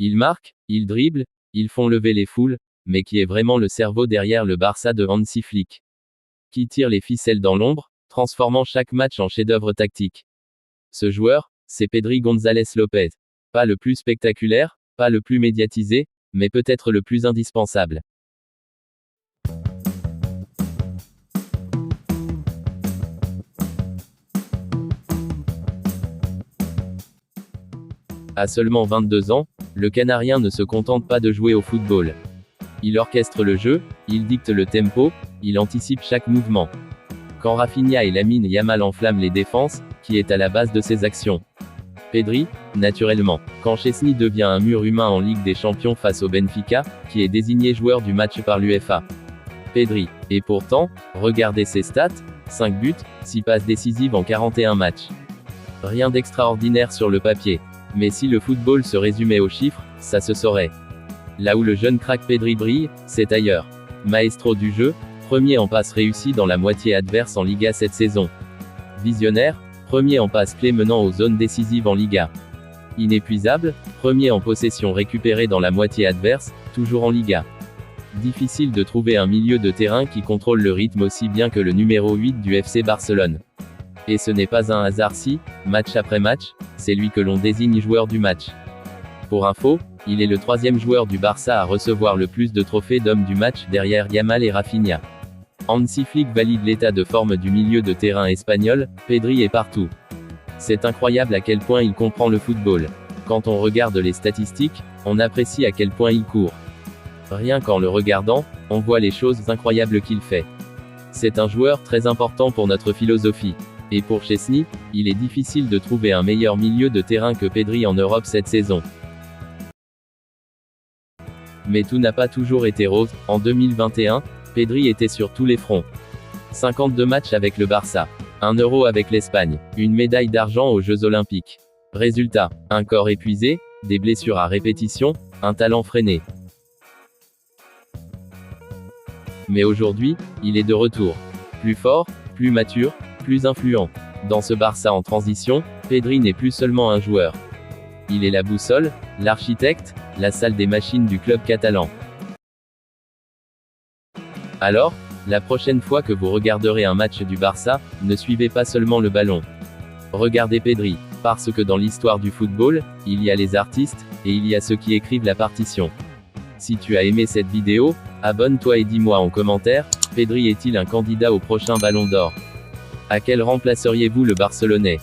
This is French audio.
Ils marquent, ils dribblent, ils font lever les foules, mais qui est vraiment le cerveau derrière le Barça de Hansi Flick? Qui tire les ficelles dans l'ombre, transformant chaque match en chef-d'œuvre tactique? Ce joueur, c'est Pedri González Lopez. Pas le plus spectaculaire, pas le plus médiatisé, mais peut-être le plus indispensable. À seulement 22 ans, le Canarien ne se contente pas de jouer au football. Il orchestre le jeu, il dicte le tempo, il anticipe chaque mouvement. Quand Rafinha et Lamine Yamal enflamment les défenses, qui est à la base de ces actions? Pedri, naturellement. Quand Chesney devient un mur humain en Ligue des Champions face au Benfica, qui est désigné joueur du match par l'UEFA? Pedri. Et pourtant, regardez ses stats, 5 buts, 6 passes décisives en 41 matchs. Rien d'extraordinaire sur le papier. Mais si le football se résumait aux chiffres, ça se saurait. Là où le jeune crack Pedri brille, c'est ailleurs. Maestro du jeu, premier en passes réussies dans la moitié adverse en Liga cette saison. Visionnaire, premier en passes clés menant aux zones décisives en Liga. Inépuisable, premier en possession récupérée dans la moitié adverse, toujours en Liga. Difficile de trouver un milieu de terrain qui contrôle le rythme aussi bien que le numéro 8 du FC Barcelone. Et ce n'est pas un hasard si, match après match, c'est lui que l'on désigne joueur du match. Pour info, il est le 3e joueur du Barça à recevoir le plus de trophées d'homme du match derrière Yamal et Rafinha. Hansi Flick valide l'état de forme du milieu de terrain espagnol, Pedri est partout. C'est incroyable à quel point il comprend le football. Quand on regarde les statistiques, on apprécie à quel point il court. Rien qu'en le regardant, on voit les choses incroyables qu'il fait. C'est un joueur très important pour notre philosophie. Et pour Chesney, il est difficile de trouver un meilleur milieu de terrain que Pedri en Europe cette saison. Mais tout n'a pas toujours été rose. En 2021, Pedri était sur tous les fronts. 52 matchs avec le Barça. 1 euro avec l'Espagne. Une médaille d'argent aux Jeux Olympiques. Résultat, un corps épuisé, des blessures à répétition, un talent freiné. Mais aujourd'hui, il est de retour. Plus fort, plus mature, plus influent. Dans ce Barça en transition, Pedri n'est plus seulement un joueur. Il est la boussole, l'architecte, la salle des machines du club catalan. Alors, la prochaine fois que vous regarderez un match du Barça, ne suivez pas seulement le ballon. Regardez Pedri, parce que dans l'histoire du football, il y a les artistes, et il y a ceux qui écrivent la partition. Si tu as aimé cette vidéo, abonne-toi et dis-moi en commentaire, Pedri est-il un candidat au prochain Ballon d'Or? À quel rang placeriez-vous le Barcelonais?